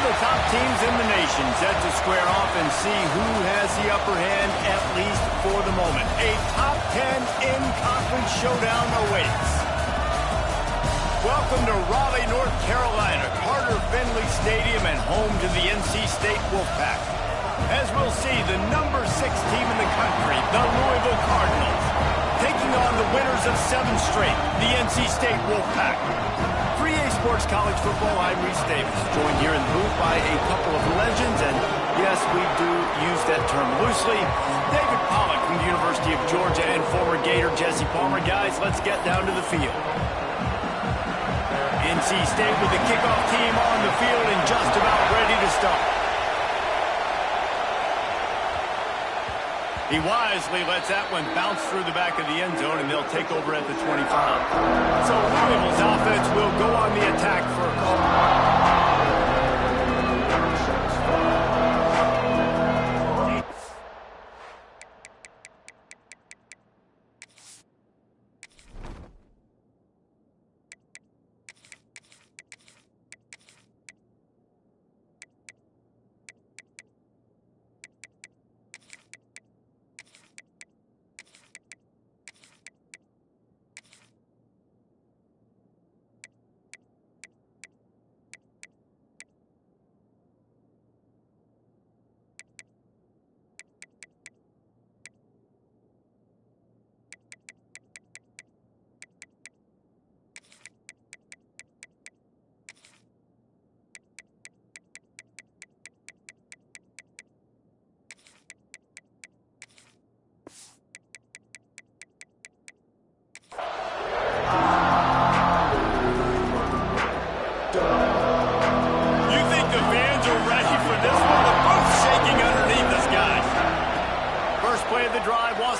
the top teams in the nation set to square off and see who has the upper hand, at least for the moment. A top 10 in-conference showdown awaits. Welcome to Raleigh, North Carolina, Carter Finley Stadium, and home to the NC State Wolfpack. As we'll see, the number 6 team in the country, the Louisville Cardinals, taking on the winners of 7 straight, the NC State Wolfpack. For EA Sports College Football, I'm Reese Davis, joined here in the booth by a couple of legends, and yes, we do use that term loosely. David Pollack from the University of Georgia and former Gator Jesse Palmer. Guys, let's get down to the field. NC State with the kickoff team on the field and just about ready to start. He wisely lets that one bounce through the back of the end zone, and they'll take over at the 25. So Louisville's offense will go on the attack first.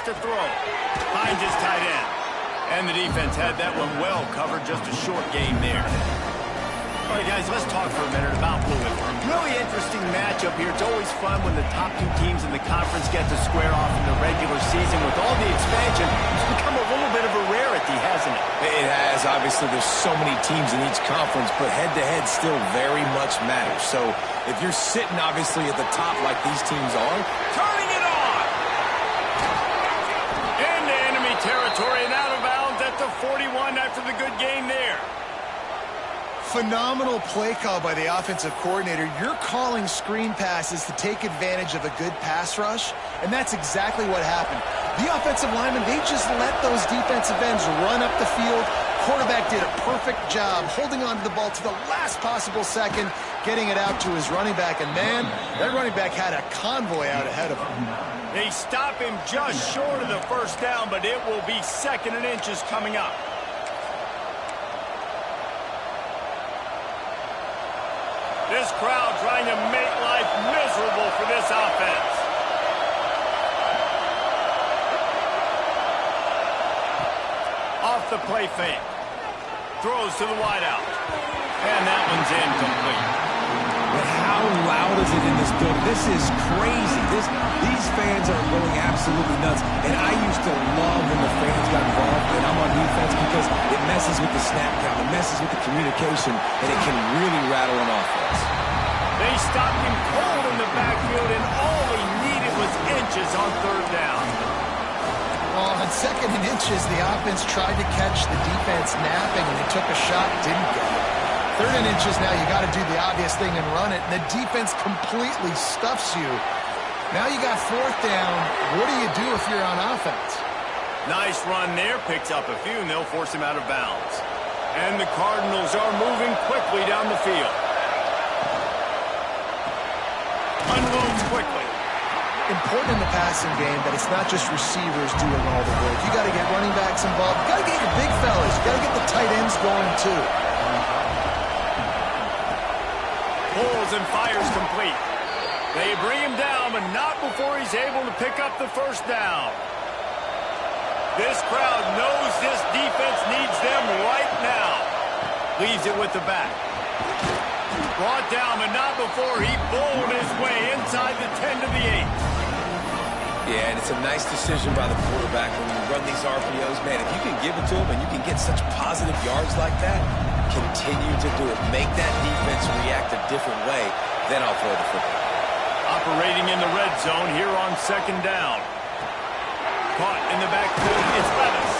To throw. Finds his tight end. And the defense had that one well covered. Just a short game there. All right, guys, let's talk for a minute about Louisville. Really interesting matchup here. It's always fun when the top 2 teams in the conference get to square off in the regular season. With all the expansion, it's become a little bit of a rarity, hasn't it? It has. Obviously, there's so many teams in each conference, but head-to-head still very much matters. So if you're sitting, obviously, at the top like these teams are, turning it on! Territory and out of bounds at the 41 after the good game there. Phenomenal play call by the offensive coordinator. You're calling screen passes to take advantage of a good pass rush, and that's exactly what happened. The offensive linemen, they just let those defensive ends run up the field. Quarterback did a perfect job holding on to the ball to the last possible second, getting it out to his running back, and man, that running back had a convoy out ahead of him. They stop him just short of the first down, but it will be 2nd and inches coming up. This crowd trying to make life miserable for this offense. Off the play fake. Throws to the wideout. And that one's incomplete. But how loud is it in this building? This is crazy. These fans are going absolutely nuts. And I used to love when the fans got involved and I'm on defense because it messes with the snap count. It messes with the communication, and it can really rattle an offense. They stopped him cold in the backfield, and all he needed was inches on 3rd down. Well, on 2nd and inches, the offense tried to catch the defense napping, and it took a shot, didn't get it. 3rd and inches now, you got to do the obvious thing and run it, and the defense completely stuffs you. Now you got 4th down. What do you do if you're on offense? Nice run there, picks up a few, and they'll force him out of bounds. And the Cardinals are moving quickly down the field. Unloads quickly. Important in the passing game that it's not just receivers doing all the work. You got to get running backs involved. You got to get your big fellas. You got to get the tight ends going too. Pulls and fires complete. They bring him down, but not before he's able to pick up the 1st down. This crowd knows this defense needs them right now. Leaves it with the back. Brought down, but not before he bowled his way inside the 10 to the 8. Yeah, and it's a nice decision by the quarterback when you run these RPOs. Man, if you can give it to him and you can get such positive yards like that, continue to do it. Make that defense react a different way. then I'll throw the football. Operating in the red zone here on second down. Caught in the backfield, it's Levis.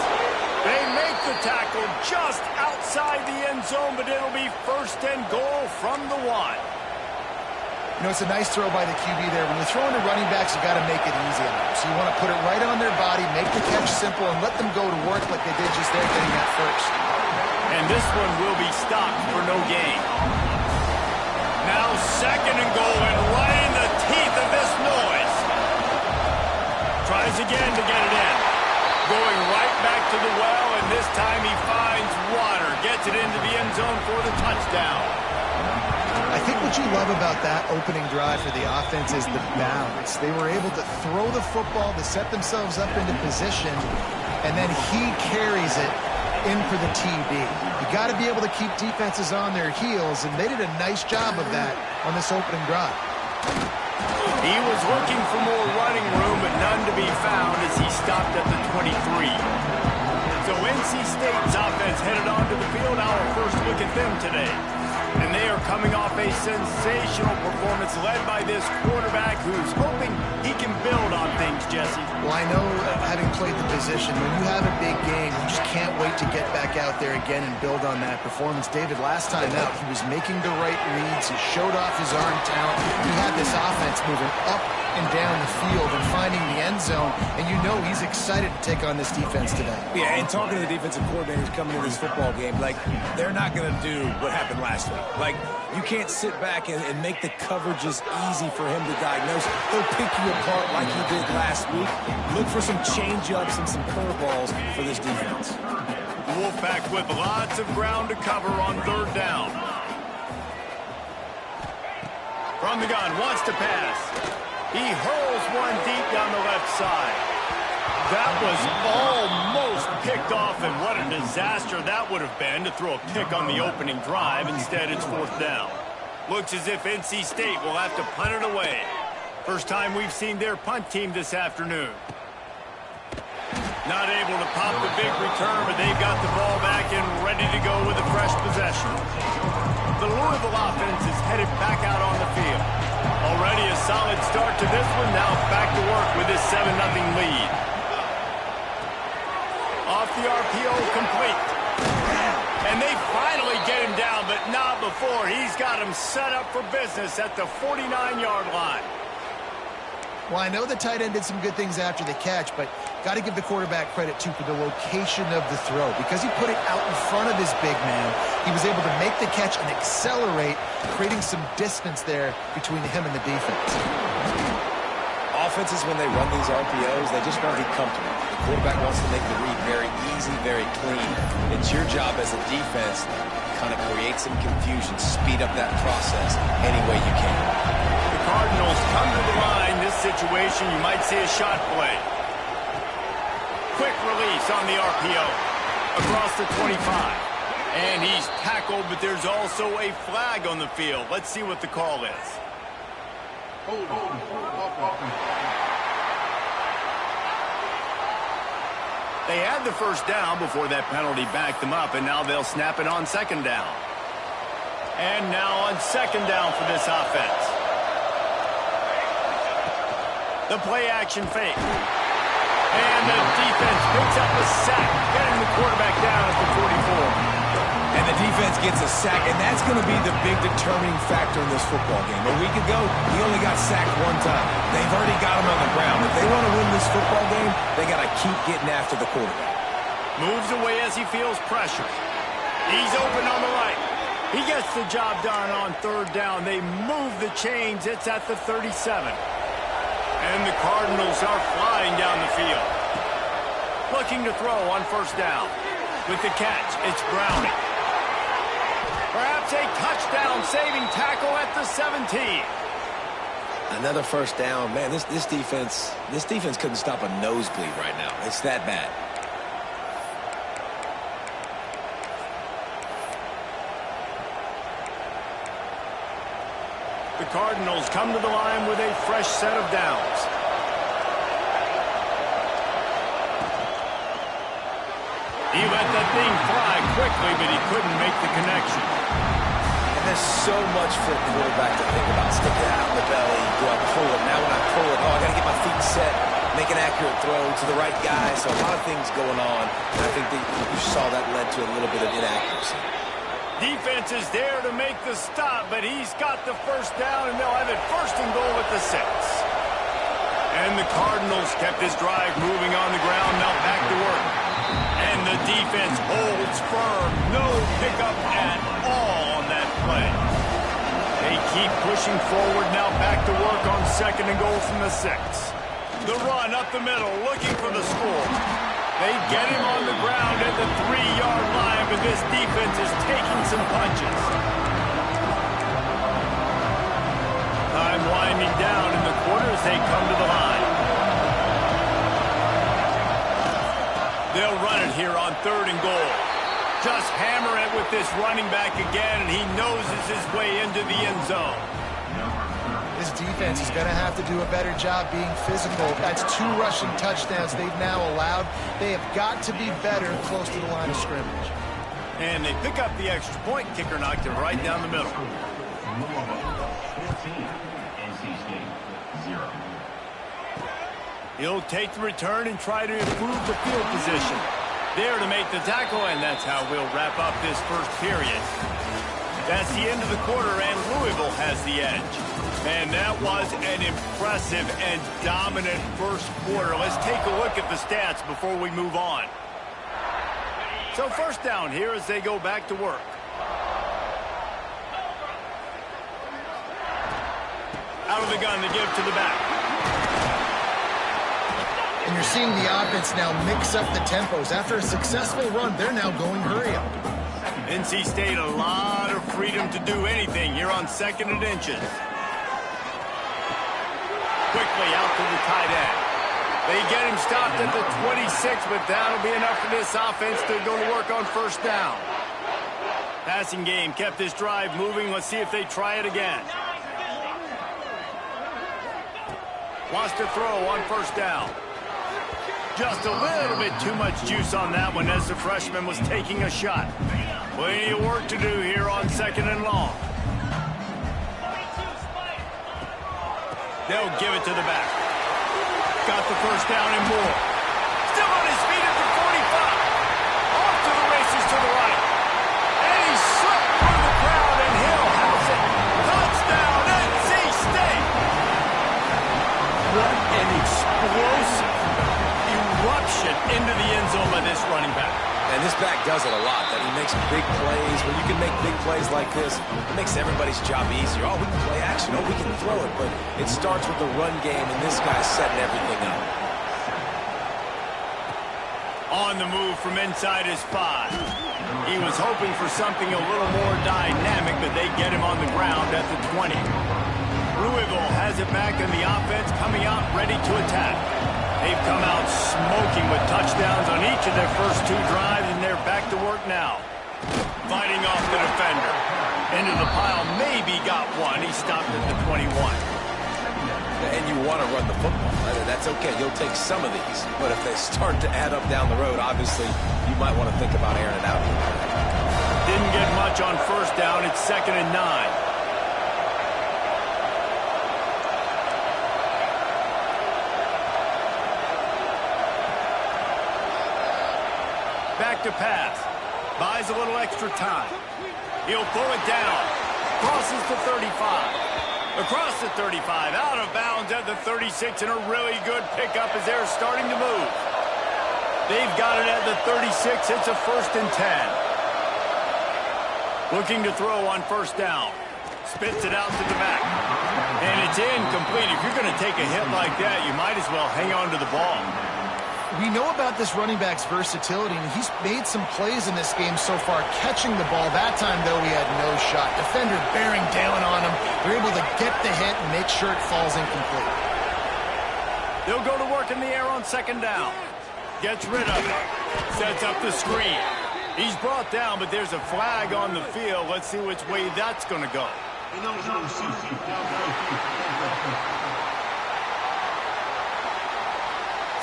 They make the tackle just outside the end zone, but it'll be first and goal from the 1. You know, it's a nice throw by the QB there. When you're throwing to running backs, you got to make it easy on them. So you want to put it right on their body, make the catch simple, and let them go to work like they did just there getting that first. And this one will be stopped for no gain. Now second and goal, and right in the teeth of this noise. Tries again to get it in. Going right back to the well, and this time he finds water. Gets it into the end zone for the touchdown. I think what you love about that opening drive for the offense is the balance. They were able to throw the football to set themselves up into position, and then he carries it in for the TD. You got to be able to keep defenses on their heels, and they did a nice job of that on this opening drive. He was looking for more running room, but none to be found as he stopped at the 23. So NC State's offense headed onto the field. Our first look at them today. And they are coming off a sensational performance led by this quarterback who's hoping he can build on things, Jesse. Well, I know, having played the position, when you have a big game, you just can't wait to get back out there again and build on that performance. David, last time out, he was making the right reads. He showed off his arm talent. He had this offense moving up and down the field and finding the end zone, and you know he's excited to take on this defense today. Yeah, and talking to the defensive coordinators coming into this football game, like, they're not going to do what happened last week. Like, you can't sit back and make the coverages easy for him to diagnose. He'll pick you apart like he did last week. Look for some change-ups and some curveballs for this defense. Wolfpack with lots of ground to cover on third down. From the gun, wants to pass. He hurls one deep down the left side. That was almost picked off, and what a disaster that would have been to throw a pick on the opening drive. Instead, it's fourth down. Looks as if NC State will have to punt it away. First time we've seen their punt team this afternoon. Not able to pop the big return, but they've got the ball back and ready to go with a fresh possession. The Louisville offense is headed back out on the field. Already a solid start to this one. Now back to work with this 7-0 lead. Off the RPO, complete. And they finally get him down, but not before. He's got him set up for business at the 49-yard line. Well, I know the tight end did some good things after the catch, but got to give the quarterback credit, too, for the location of the throw. Because he put it out in front of his big man, he was able to make the catch and accelerate, creating some distance there between him and the defense. Offenses, when they run these RPOs, they just want to be comfortable. The quarterback wants to make the read very easy, very clean. It's your job as a defense to kind of create some confusion, speed up that process any way you can. The Cardinals come to the line. This situation, you might see a shot play. Quick release on the RPO. Across the 25. And he's tackled, but there's also a flag on the field. Let's see what the call is. They had the first down before that penalty backed them up, and now they'll snap it on second down. And now on second down for this offense. The play-action fake. And the defense picks up a sack, getting the quarterback down at the 44. And the defense gets a sack, and that's going to be the big determining factor in this football game. A week ago, he only got sacked one time. They've already got him on the ground. If they want to win this football game, they got to keep getting after the quarterback. Moves away as he feels pressure. He's open on the right. He gets the job done on third down. They move the chains. It's at the 37. And the Cardinals are flying down the field. Looking to throw on first down. With the catch, it's Browning. Perhaps a touchdown-saving tackle at the 17. Another first down. Man, this defense couldn't stop a nosebleed right now. It's that bad. The Cardinals come to the line with a fresh set of downs. He let that thing fly quickly, but he couldn't make the connection. And There's so much for a quarterback to think about. Stick it out in the belly. Do I pull it? Now when I pull it, I got to get my feet set, make an accurate throw to the right guy. So a lot of things going on. And I think that you saw that led to a little bit of inaccuracy. Defense is there to make the stop, but he's got the first down, and they'll have it 1st and goal at the 6. And the Cardinals kept this drive moving on the ground. Now back to work. And the defense holds firm. No pickup at all on that play. They keep pushing forward. Now back to work on 2nd and goal from the 6. The run up the middle, looking for the score. They get him on the ground at the 3-yard line, but this defense is taking some punches. Time winding down in the quarter as they come to the line. They'll run it here on 3rd and goal. Just hammer it with this running back again, and he noses his way into the end zone. This defense is going to have to do a better job being physical. That's 2 rushing touchdowns they've now allowed. They have got to be better close to the line of scrimmage. And they pick up the extra point. Kicker knocked it right down the middle. He'll take the return and try to improve the field position. There to make the tackle, and that's how we'll wrap up this first period. That's the end of the quarter, and Louisville has the edge. And that was an impressive and dominant first quarter. Let's take a look at the stats before we move on. So 1st down here as they go back to work. Out of the gun to give to the back. And you're seeing the offense now mix up the tempos. After a successful run, they're now going hurry up. NC State, a lot of freedom to do anything here on 2nd and inches. Quickly out to the tight end. They get him stopped at the 26, but that'll be enough for this offense to go to work on 1st down. Passing game kept this drive moving. Let's see if they try it again. Wants to throw on 1st down. Just a little bit too much juice on that one as the freshman was taking a shot. Plenty of work to do here on 2nd and long. They'll give it to the back. Got the 1st down and more. Still on his feet at the 45. Off to the races to the right. And he slipped through the crowd, and Hill has it. Touchdown, NC State. What an explosive eruption into the end zone by this running back. And this back does it a lot. That he makes big plays. When you can make big plays like this, it makes everybody's job easier. Oh, we can play action. Oh, we can throw it. But it starts with the run game, and this guy's setting everything up. On the move from inside his 5. He was hoping for something a little more dynamic, but they get him on the ground at the 20. Louisville has it back, and the offense coming out ready to attack. They've come out smoking with touchdowns on each of their first 2 drives, and they're back to work now. Fighting off the defender. Into the pile, maybe got one. He stopped at the 21. And you want to run the football. That's okay. You'll take some of these. But if they start to add up down the road, obviously, you might want to think about airing it out. Didn't get much on 1st down. It's 2nd and 9. Back to pass. Buys a little extra time. He'll pull it down. Crosses the 35. Across the 35. Out of bounds at the 36. And a really good pickup as they're starting to move. They've got it at the 36. It's a 1st and 10. Looking to throw on 1st down. Spits it out to the back. And it's incomplete. If you're going to take a hit like that, you might as well hang on to the ball. We know about this running back's versatility, and he's made some plays in this game so far, catching the ball. That time, though, he had no shot. Defender bearing down on him. They're able to get the hit and make sure it falls incomplete. They'll go to work in the air on 2nd down. Gets rid of it. Sets up the screen. He's brought down, but there's a flag on the field. Let's see which way that's going to go.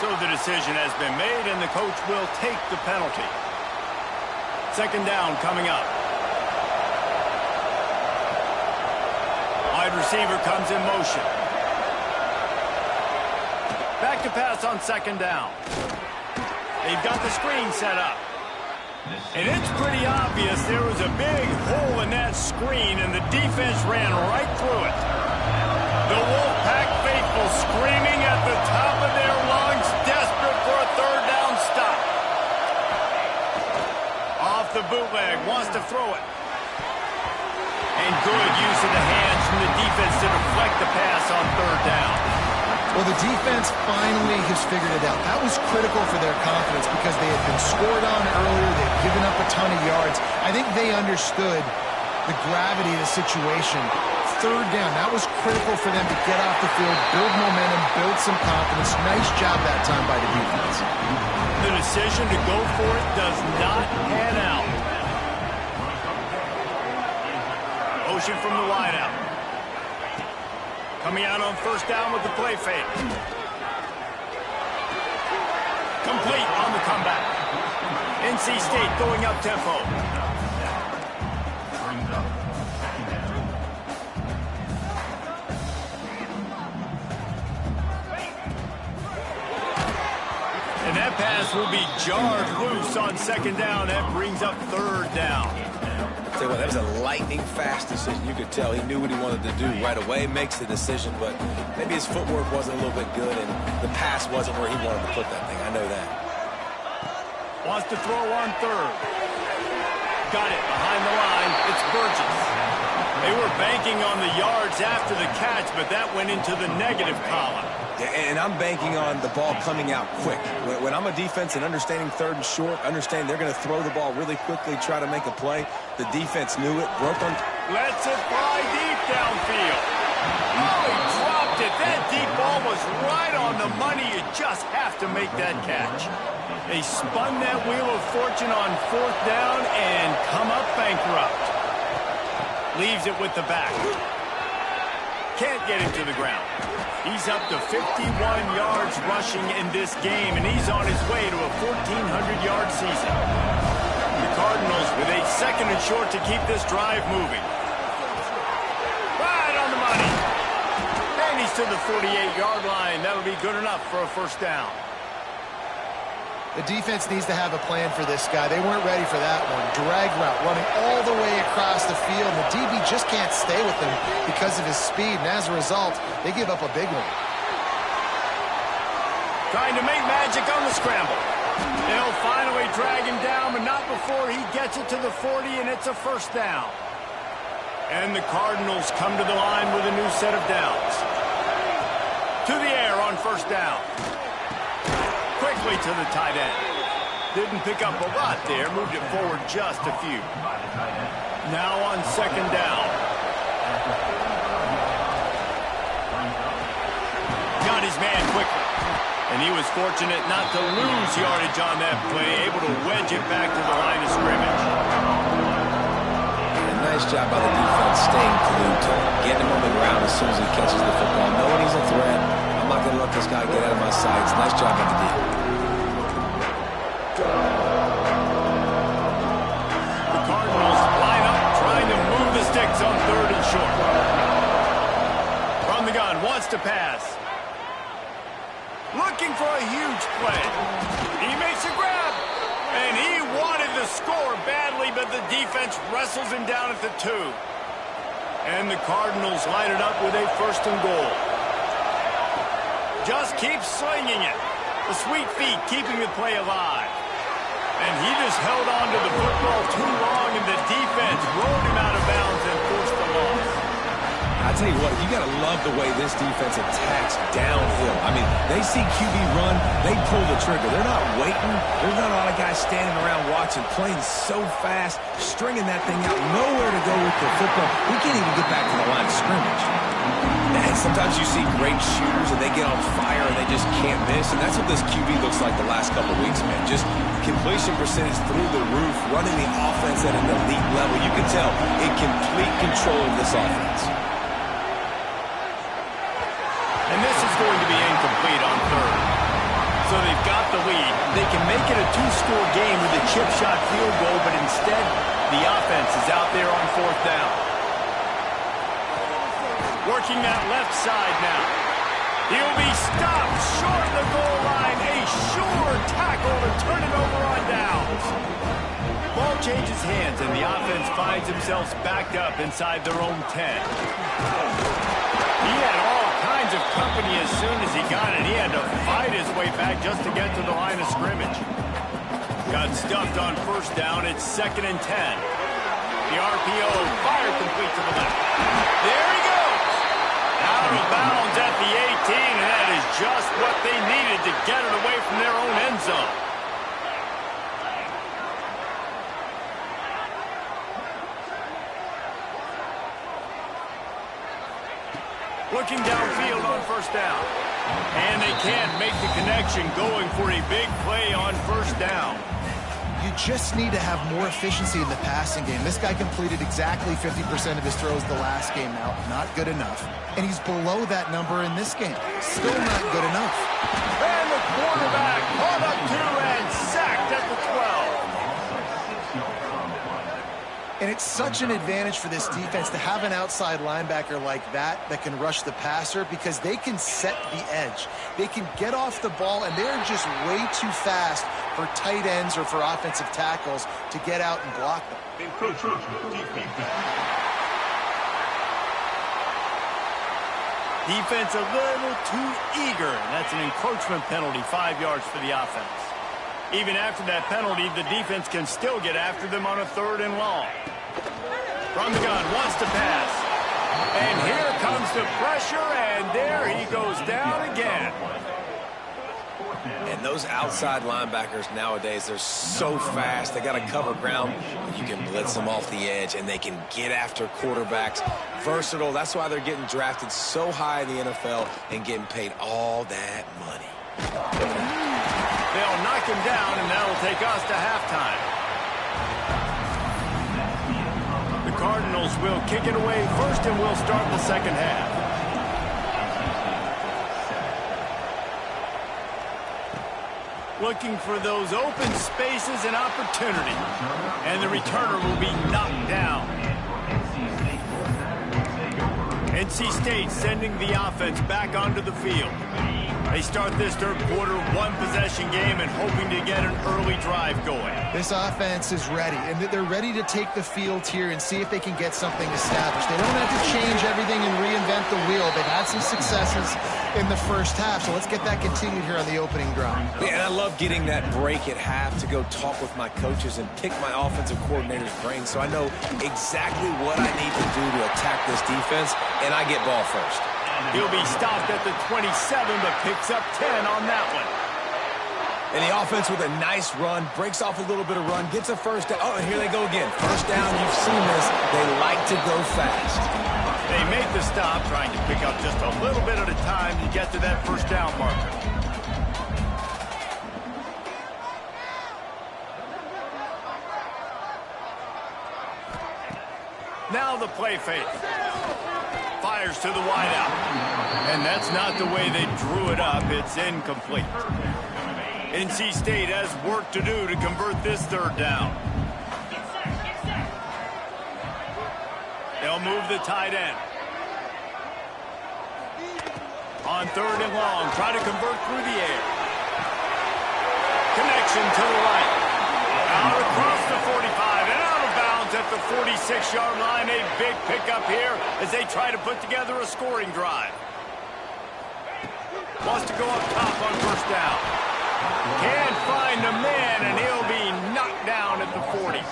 So the decision has been made, and the coach will take the penalty. 2nd down coming up. Wide receiver comes in motion. Back to pass on second down. They've got the screen set up. And it's pretty obvious there was a big hole in that screen, and the defense ran right through it. The Wolfpack faithful screaming at the top of their lungs, desperate for a third down stop. Off the bootleg, wants to throw it. And good use of the hands from the defense to deflect the pass on third down. Well, the defense finally has figured it out. That was critical for their confidence because they had been scored on earlier. They'd given up a ton of yards. I think they understood the gravity of the situation. Third down, that was critical for them to get off the field, build momentum, build some confidence. Nice job that time by the defense. The decision to go for it does not pan out. Motion from the wideout. Coming out on first down with the play fake. Complete on the comeback. NC State going up tempo. And that pass will be jarred loose on second down. That brings up third down. Tell you what, that was a lightning-fast decision. You could tell he knew what he wanted to do right away, makes the decision, but maybe his footwork wasn't a little bit good, and the pass wasn't where he wanted to put that thing. I know that. Wants to throw on third. Got it behind the line. It's Burgess. They were banking on the yards after the catch, but that went into the negative column. Yeah, and I'm banking on the ball coming out quick. When I'm a defense and understanding third and short, understanding they're going to throw the ball really quickly, try to make a play. The defense knew it, broke on. Lets it fly deep downfield. Oh, he dropped it. That deep ball was right on the money. You just have to make that catch. They spun that wheel of fortune on fourth down and come up bankrupt. Leaves it with the back. Can't get him to the ground. He's up to 51 yards rushing in this game, and he's on his way to a 1,400-yard season. The Cardinals with a second and short to keep this drive moving. Right on the money. And he's to the 48-yard line. That'll be good enough for a first down. The defense needs to have a plan for this guy. They weren't ready for that one. Drag route, running all the way across the field. And the DB just can't stay with him because of his speed. And as a result, they give up a big one. Trying to make magic on the scramble. They'll finally drag him down, but not before he gets it to the 40, and it's a first down. And the Cardinals come to the line with a new set of downs. To the air on first down. Quickly to the tight end. Didn't pick up a lot there. Moved it forward just a few. Now on second down. Got his man quickly. And he was fortunate not to lose yardage on that play. Able to wedge it back to the line of scrimmage. A nice job by the defense staying glued to him. Getting him on the ground as soon as he catches the football. Knowing he's a threat. I'm not going to let this guy get out of my sights. Nice job by the defense. The Cardinals line up, trying to move the sticks on third and short. From the gun, wants to pass. Looking for a huge play. He makes a grab. And he wanted the score badly, but the defense wrestles him down at the 2. And the Cardinals line it up with a first and goal. Just keeps slinging it. The sweet feet keeping the play alive. And he just held on to the football too long, and the defense rolled him out of bounds and forced the loss. I tell you what, you got to love the way this defense attacks downhill. I mean, they see QB run, they pull the trigger. They're not waiting. There's not a lot of guys standing around watching, playing so fast, stringing that thing out, nowhere to go with the football. We can't even get back to the line of scrimmage. And sometimes you see great shooters and they get on fire and they just can't miss. And that's what this QB looks like the last couple weeks, man. Just completion percentage through the roof, running the offense at an elite level. You can tell in complete control of this offense. And this is going to be incomplete on third. So they've got the lead. They can make it a 2-score game with a chip shot field goal, but instead the offense is out there on fourth down. Working that left side now. He'll be stopped short of the goal line. A sure tackle to turn it over on downs. Ball changes hands, and the offense finds themselves backed up inside their own 10. He had all kinds of company as soon as he got it. He had to fight his way back just to get to the line of scrimmage. Got stuffed on first down. It's 2nd and 10. The RPO fired complete to the left. There he goes. Out of bounds at the 18, and that is just what they needed to get it away from their own end zone. Looking downfield on first down. And they can't make the connection, going for a big play on first down. You just need to have more efficiency in the passing game. This guy completed exactly 50% of his throws the last game. Now, not good enough. And he's below that number in this game. Still not good enough. And the quarterback caught up to and sacked at the 12. And it's such an advantage for this defense to have an outside linebacker like that can rush the passer, because they can set the edge. They can get off the ball, and they're just way too fast for tight ends or for offensive tackles to get out and block them. Defense a little too eager, and that's an encroachment penalty, 5 yards for the offense. Even after that penalty, the defense can still get after them on a 3rd and long. From the gun, wants to pass. And here comes the pressure, and there he goes down again. And those outside linebackers nowadays, they're so fast. They got to cover ground. You can blitz them off the edge, and they can get after quarterbacks. Versatile. That's why they're getting drafted so high in the NFL and getting paid all that money. They'll knock him down, and that'll take us to halftime. The Cardinals will kick it away first, and we'll start the second half. Looking for those open spaces and opportunity. And the returner will be knocked down. NC State sending the offense back onto the field. They start this third quarter, one-possession game, and hoping to get an early drive going. This offense is ready, and they're ready to take the field here and see if they can get something established. They don't have to change everything and reinvent the wheel. They've had some successes in the first half, so let's get that continued here on the opening drive. Yeah, and I love getting that break at half to go talk with my coaches and pick my offensive coordinator's brain, so I know exactly what I need to do to attack this defense, and I get ball first. He'll be stopped at the 27, but picks up 10 on that one. And the offense with a nice run, breaks off a little bit of run, gets a first down. Oh, and here they go again. First down, you've seen this. They like to go fast. They make the stop, trying to pick up just a little bit at a time to get to that first down marker. Now the play fake. Fires to the wideout. And that's not the way they drew it up. It's incomplete. NC State has work to do to convert this third down. They'll move the tight end. On 3rd and long, try to convert through the air. Connection to the right. Out across the 45 and out of bounds at the 46-yard line. A big pickup here as they try to put together a scoring drive. Wants to go up top on first down. Can't find a man, and he'll be knocked down at the 40.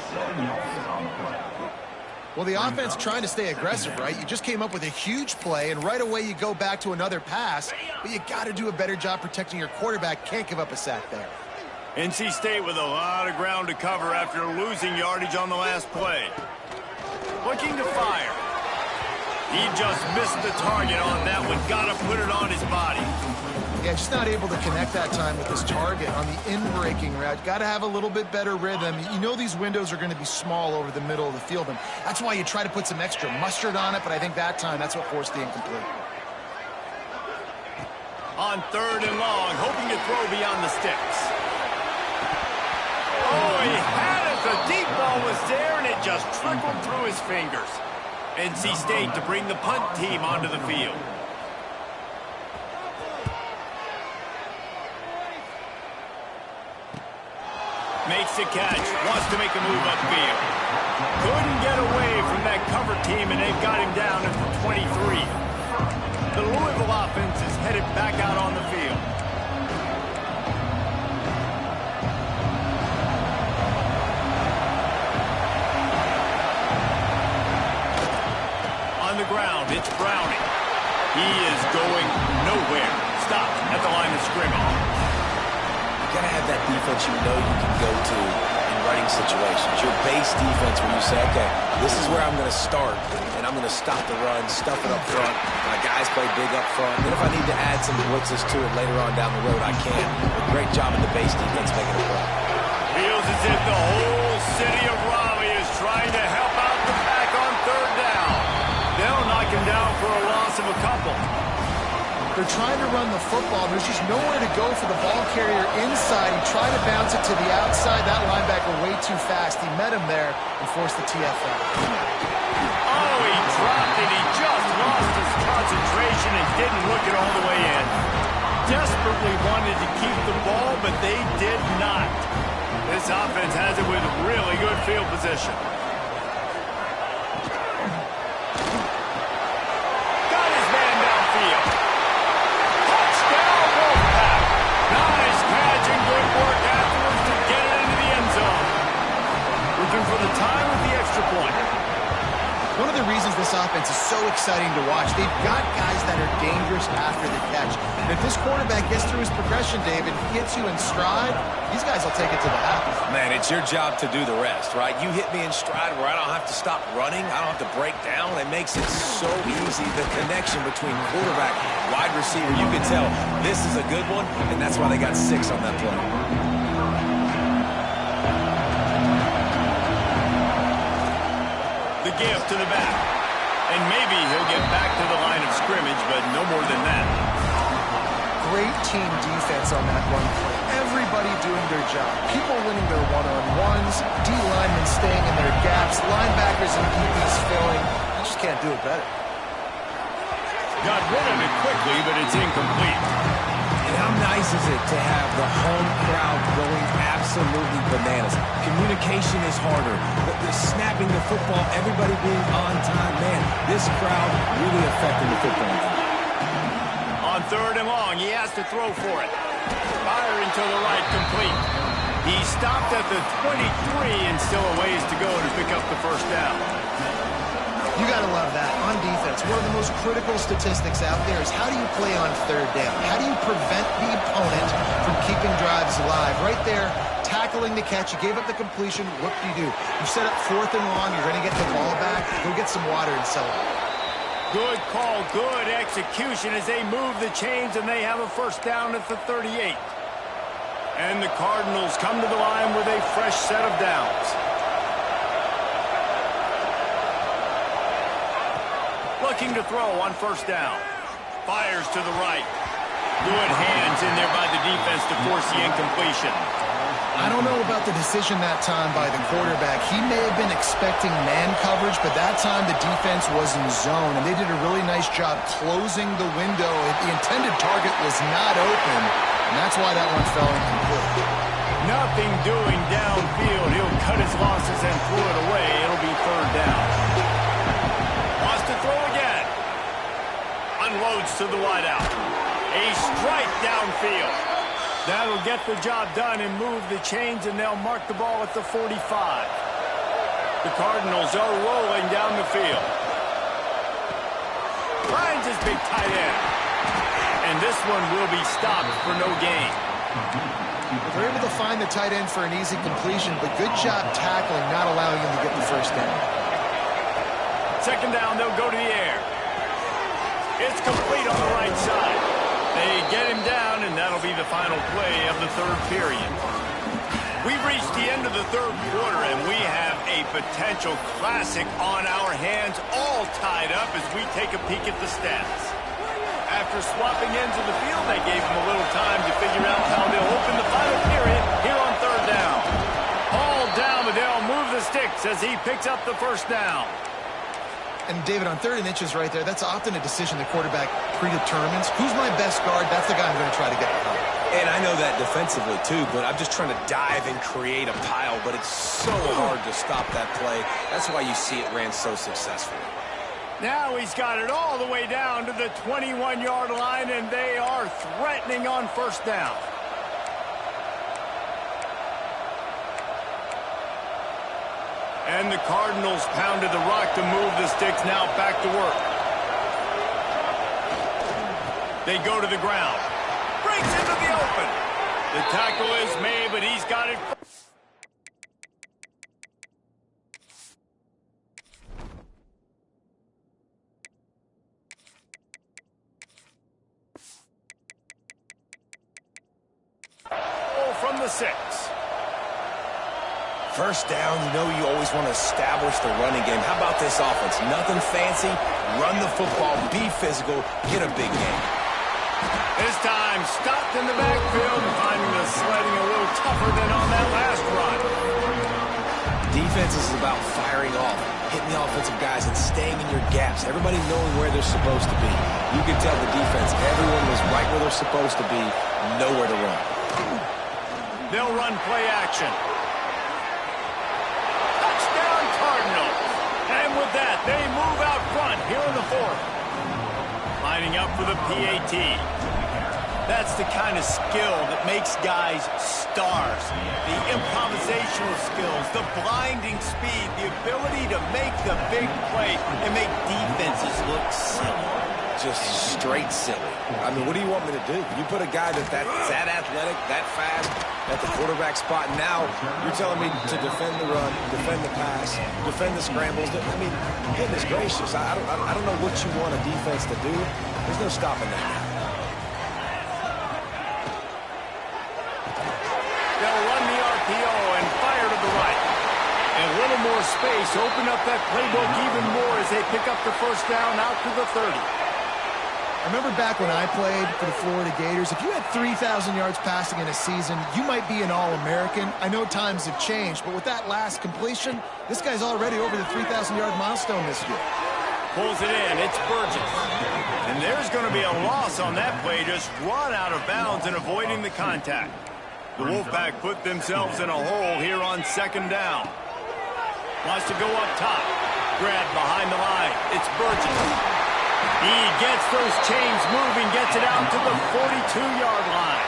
Well, the offense trying to stay aggressive, right? You just came up with a huge play, and right away you go back to another pass, but you got to do a better job protecting your quarterback. Can't give up a sack there. NC State with a lot of ground to cover after losing yardage on the last play. Looking to fire. He just missed the target on that one. Got to put it on his body. Yeah, just not able to connect that time with his target on the in-breaking route. Got to have a little bit better rhythm. You know these windows are going to be small over the middle of the field, and that's why you try to put some extra mustard on it, but I think that time that's what forced the incomplete. On 3rd and long, hoping to throw beyond the sticks. Oh, he had it. The deep ball was there, and it just trickled through his fingers. NC State to bring the punt team onto the field. Makes the catch, wants to make a move upfield. Couldn't get away from that cover team, and they've got him down at the 23. The Louisville offense is headed back out on the field. On the ground, it's Browning. He is going nowhere. Stopped at the line of scrimmage. You gotta have that defense you know you can go to in running situations. Your base defense where you say, okay, this is where I'm gonna start, and I'm gonna stop the run, stuff it up front. My guys play big up front. Then if I need to add some blitzes to it later on down the road, I can. But great job in the base defense making a play. Feels as if the whole city of Raleigh is trying to help out the pack on third down. They'll knock him down for a loss of a couple. They're trying to run the football. There's just nowhere to go for the ball carrier inside. He tried to bounce it to the outside. That linebacker way too fast. He met him there and forced the TFL. Oh, he dropped it. He just lost his concentration and didn't look it all the way in. Desperately wanted to keep the ball, but they did not. This offense has it with really good field position. For the time with the extra point. One of the reasons this offense is so exciting to watch, they've got guys that are dangerous after the catch. And if this quarterback gets through his progression, David, hits you in stride, these guys will take it to the house. Man, it's your job to do the rest, right? You hit me in stride where I don't have to stop running. I don't have to break down. It makes it so easy. The connection between quarterback, wide receiver, you can tell this is a good one, and that's why they got 6 on that play. The give to the back. And maybe he'll get back to the line of scrimmage, but no more than that. Great team defense on that one play. Everybody doing their job. People winning their one-on-ones, D-linemen staying in their gaps, linebackers and DBs filling. You just can't do it better. Got rid of it quickly, but it's incomplete. And how nice is it to have the home crowd going absolutely bananas? Communication is harder. The snapping the football, everybody being on time. Man, this crowd really affecting the football game. On third and long, he has to throw for it. Firing to the right, complete. He stopped at the 23 and still a ways to go to pick up the first down. You got to love that. On defense, one of the most critical statistics out there is how do you play on third down? How do you prevent the opponent from keeping drives alive? Right there, tackling the catch. You gave up the completion. What do? You set up fourth and long. You're going to get the ball back. Go get some water and settle it. Good call, good execution as they move the chains, and they have a first down at the 38. And the Cardinals come to the line with a fresh set of downs. Looking to throw on first down. Fires to the right. Good hands in there by the defense to force the incompletion. I don't know about the decision that time by the quarterback. He may have been expecting man coverage, but that time the defense was in zone, and they did a really nice job closing the window. The intended target was not open, and that's why that one fell incomplete. Nothing doing downfield. He'll cut his losses and throw it away. It'll be third down. Wants to throw again. Unloads to the wideout. A strike downfield. That'll get the job done and move the chains, and they'll mark the ball at the 45. The Cardinals are rolling down the field. Finds his big tight end. And this one will be stopped for no gain. They're able to find the tight end for an easy completion, but good job tackling, not allowing him to get the first down. Second down, they'll go to the air. It's complete on the right side. They get him down, and that'll be the final play of the third period. We've reached the end of the third quarter, and we have a potential classic on our hands, all tied up as we take a peek at the stats. After swapping ends of the field, they gave him a little time to figure out how they'll open the final period here on third down. All down, but they'll move the sticks as he picks up the first down. And, David, on 3rd and inches right there, that's often a decision the quarterback predetermines. Who's my best guard? That's the guy I'm going to try to get behind. And I know that defensively, too, but I'm just trying to dive and create a pile, but it's so hard to stop that play. That's why you see it ran so successfully. Now he's got it all the way down to the 21-yard line, and they are threatening on 1st down. And the Cardinals pounded the rock to move the sticks now back to work. They go to the ground. Breaks into the open. The tackle is made, but he's got it. From the 6. 1st down, you know you always want to establish the running game. How about this offense? Nothing fancy. Run the football, be physical, get a big game. This time, stopped in the backfield, finding the sledding a little tougher than on that last run. Defense is about firing off, hitting the offensive guys and staying in your gaps. Everybody knowing where they're supposed to be. You can tell the defense, everyone was right where they're supposed to be, nowhere to run. They'll run play action. Touchdown Cardinals. And with that, they move out front here in the 4th. Lining up for the PAT. That's the kind of skill that makes guys stars. The improvisational skills, the blinding speed, the ability to make the big play and make defenses look silly. Just straight silly. I mean, what do you want me to do? You put a guy that's that athletic, that fast, at the quarterback spot. Now you're telling me to defend the run, defend the pass, defend the scrambles. I mean, goodness gracious, I don't know what you want a defense to do. There's no stopping that now. They'll run the RPO and fire to the right. And a little more space, open up that playbook even more as they pick up the 1st down out to the 30. I remember back when I played for the Florida Gators, if you had 3,000 yards passing in a season, you might be an All-American. I know times have changed, but with that last completion, this guy's already over the 3,000-yard milestone this year. Pulls it in, it's Burgess. And there's going to be a loss on that play, just run out of bounds and avoiding the contact. The Wolfpack put themselves in a hole here on 2nd down. Wants to go up top. Grab behind the line, it's Burgess. He gets those chains moving, gets it out to the 42-yard line.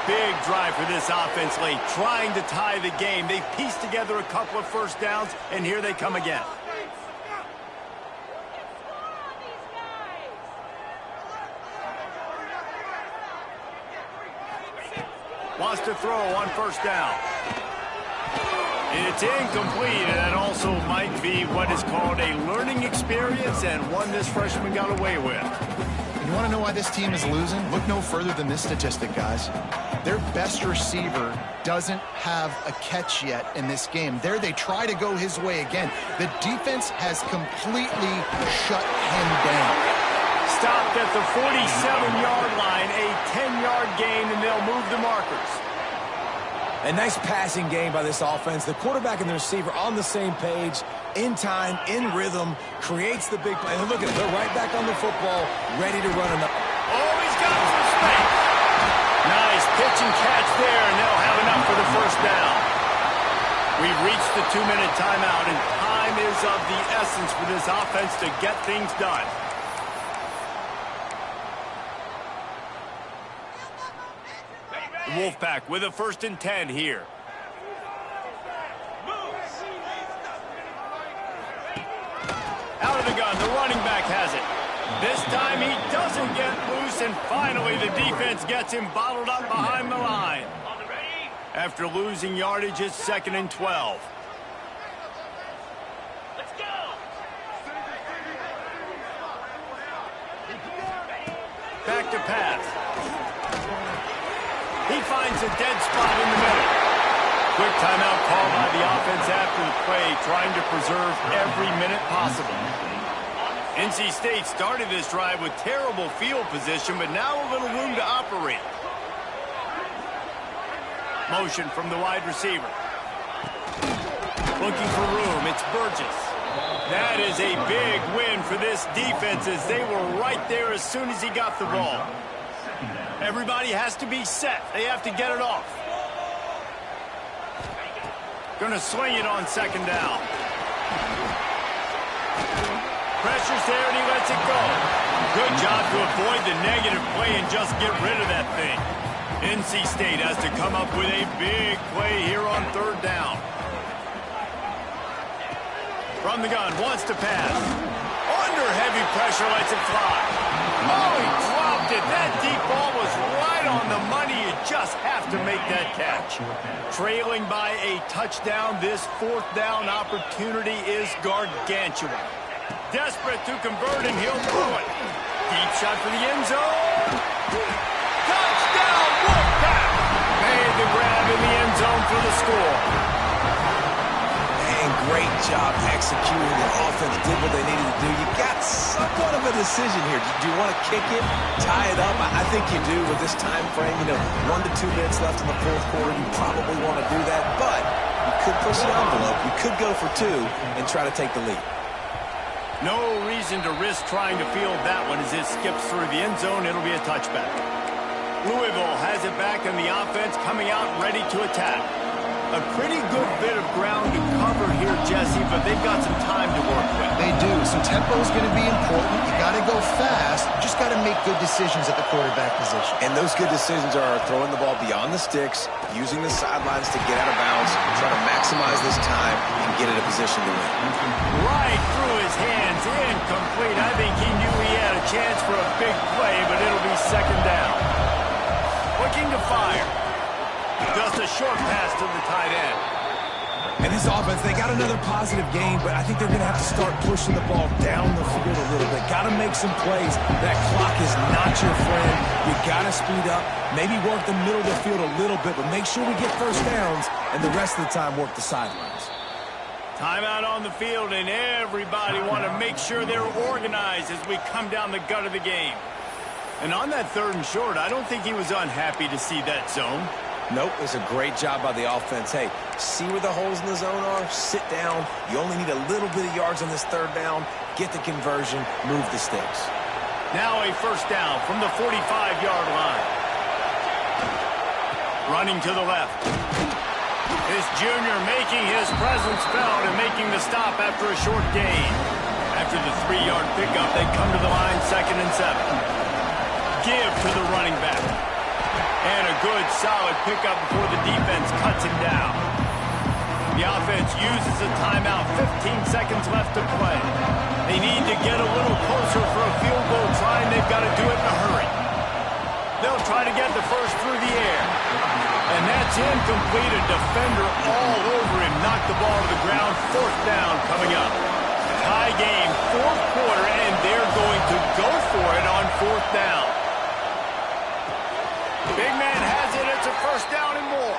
Big drive for this offense late, trying to tie the game. They pieced together a couple of 1st downs, and here they come again. Wants to throw on 1st down. It's incomplete, and that also might be what is called a learning experience and one this freshman got away with. You want to know why this team is losing? Look no further than this statistic, guys. Their best receiver doesn't have a catch yet in this game. There they try to go his way again. The defense has completely shut him down. Stopped at the 47-yard line, a 10-yard gain, and they'll move the markers. A nice passing game by this offense. The quarterback and the receiver on the same page, in time, in rhythm, creates the big play. And look at it, they're right back on the football, ready to run another. Oh, he's got some space. Nice pitch and catch there, and they'll have enough for the 1st down. We've reached the 2-minute timeout, and time is of the essence for this offense to get things done. The Wolfpack with a 1st and 10 here. Out of the gun, the running back has it. This time he doesn't get loose, and finally the defense gets him bottled up behind the line. After losing yardage, it's 2nd and 12. Let's go. Back to pass. He finds a dead spot in the middle. Quick timeout call by the offense after the play, trying to preserve every minute possible. NC State started this drive with terrible field position, but now a little room to operate. Motion from the wide receiver. Looking for room, it's Burgess. That is a big win for this defense as they were right there as soon as he got the ball. Everybody has to be set. They have to get it off. Gonna swing it on second down. Pressure's there and he lets it go. Good job to avoid the negative play and just get rid of that thing. NC State has to come up with a big play here on third down. From the gun, wants to pass. Under heavy pressure, lets it fly. Oh, he dropped it. That deep ball was right on the money. You just have to make that catch. Trailing by a touchdown, this fourth down opportunity is gargantuan. Desperate to convert, and he'll throw it. Deep shot for the end zone. Touchdown, Wolfpack! Made the grab in the end zone for the score. And great job executing. The offense did what they needed to do. You got somewhat of a decision here. Do you want to kick it, tie it up? I think you do with this time frame. 1 to 2 minutes left in the fourth quarter. You probably want to do that, but you could push the envelope. You could go for 2 and try to take the lead. No reason to risk trying to field that one as it skips through the end zone. It'll be a touchback. Louisville has it back, and the offense coming out ready to attack. A pretty good bit of ground to cover here, Jesse, but they've got some time to work with. They do, so tempo is going to be important. You got to go fast. You just got to make good decisions at the quarterback position. And those good decisions are throwing the ball beyond the sticks, using the sidelines to get out of bounds, trying to maximize this time and get in a position to win. Right through his hands, incomplete. I think he knew he had a chance for a big play, but it'll be second down. Looking to fire. Just a short pass to the tight end. And this offense, they got another positive game, but I think they're going to have to start pushing the ball down the field a little bit. Got to make some plays. That clock is not your friend. You got to speed up, maybe work the middle of the field a little bit, but make sure we get first downs, and the rest of the time work the sidelines. Timeout on the field, and everybody want to make sure they're organized as we come down the gut of the game. And on that third and short, I don't think he was unhappy to see that zone. Nope, it's a great job by the offense. Hey, see where the holes in the zone are? Sit down. You only need a little bit of yards on this third down. Get the conversion. Move the sticks. Now a first down from the 45-yard line. Running to the left. This junior making his presence felt and making the stop after a short gain. After the 3-yard pickup, they come to the line 2nd and 7. Give to the running back. And a good, solid pickup before the defense cuts him down. The offense uses a timeout. 15 seconds left to play. They need to get a little closer for a field goal try, and they've got to do it in a hurry. They'll try to get the first through the air. And that's incomplete. A defender all over him. Knocked the ball to the ground. 4th down coming up. Tie game, 4th quarter, and they're going to go for it on 4th down. Big man has it. It's a first down and more.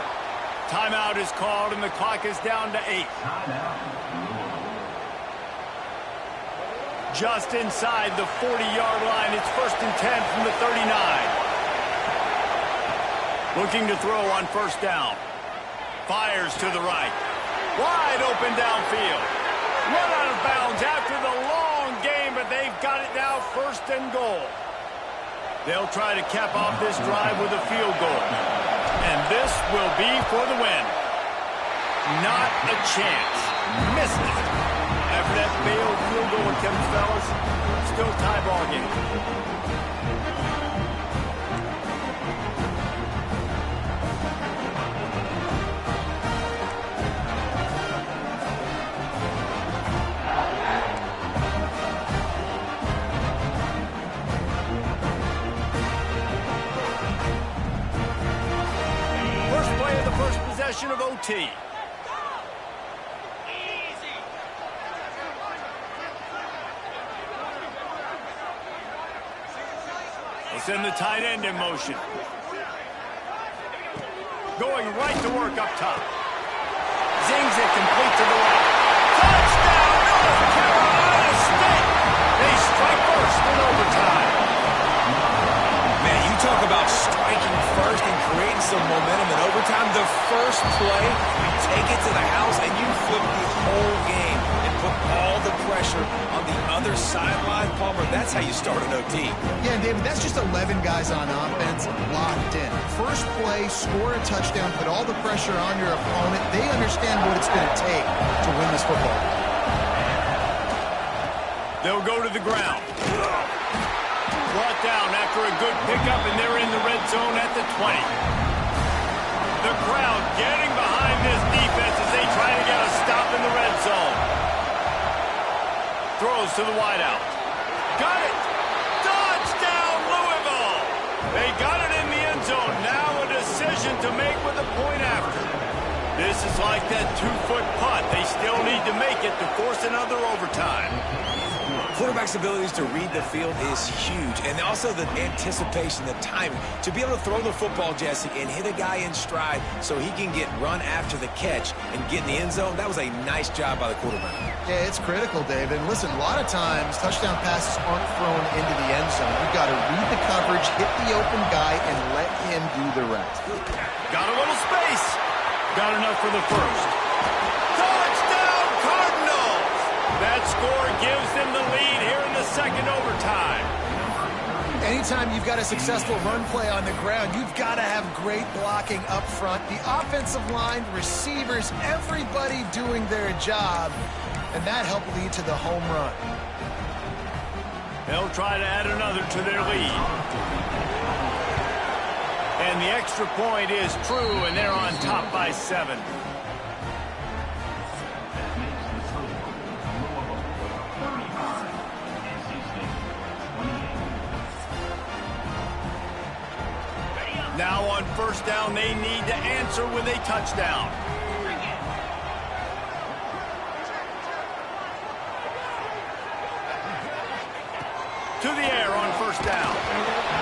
Timeout is called, and the clock is down to 8. Just inside the 40-yard line. It's 1st and 10 from the 39. Looking to throw on first down. Fires to the right. Wide open downfield. Run out of bounds after the long game, but they've got it now 1st and goal. They'll try to cap off this drive with a field goal. And this will be for the win. Not a chance. Missed it. After that failed field goal attempt, fellas, still tie ball game. Of OT. They send the tight end in motion. Going right to work up top. Zings it complete to the right. Touchdown, North Carolina State! They strike first in overtime. Man, you talk about striking first and creating some momentum in overtime. The first play, you take it to the house and you flip the whole game and put all the sideline, Palmer, that's how you start an OT. Yeah, and David, that's just 11 guys on offense locked in. First play, score a touchdown, put all the pressure on your opponent. They understand what it's going to take to win this football. They'll go to the ground. Brought down after a good pickup, and they're in the red zone at the 20. The crowd getting behind this defense as they try to get a stop in the red zone. Throws to the wideout. Got it! Touchdown, Louisville! They got it in the end zone. Now a decision to make with a point after. This is like that 2-foot putt. They still need to make it to force another overtime. Quarterback's abilities to read the field is huge, and also the anticipation, the timing. To be able to throw the football, Jesse, and hit a guy in stride so he can get run after the catch and get in the end zone, that was a nice job by the quarterback. Yeah, it's critical, David. And listen, a lot of times, touchdown passes aren't thrown into the end zone. You've got to read the coverage, hit the open guy, and let him do the rest. Got a little space. Got enough for the first. Touchdown, Cardinals! That score gives them the lead here in the second overtime. Anytime you've got a successful run play on the ground, you've got to have great blocking up front. The offensive line, receivers, everybody doing their job. And that helped lead to the home run. They'll try to add another to their lead. And the extra point is true, and they're on top by 7. Now on first down, they need to answer with a touchdown. To the air on first down.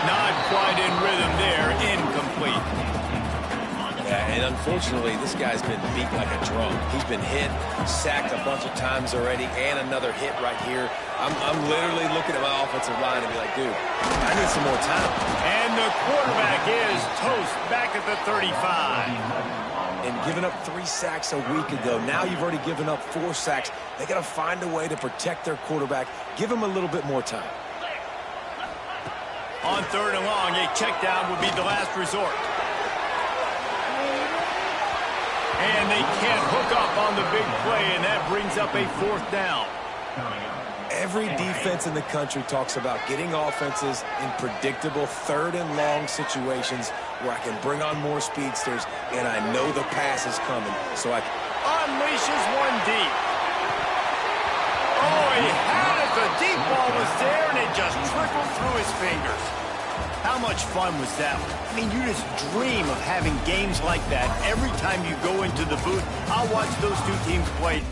Not quite in rhythm there. Incomplete. Yeah, and unfortunately, this guy's been beat like a drum. He's been hit, sacked a bunch of times already, and another hit right here. I'm literally looking at my offensive line and be like, dude, I need some more time. And the quarterback is toast back at the 35. And giving up 3 sacks a week ago. Now you've already given up 4 sacks. They got to find a way to protect their quarterback. Give him a little bit more time. On third and long, a check down would be the last resort. And they can't hook up on the big play, and that brings up a fourth down. Every defense in the country talks about getting offenses in predictable third and long situations where I can bring on more speedsters, and I know the pass is coming, so I unleashes one deep. Oh, he had it. The deep ball was there, and it just trickled through his fingers. How much fun was that? I mean, you just dream of having games like that every time you go into the booth. I'll watch those two teams play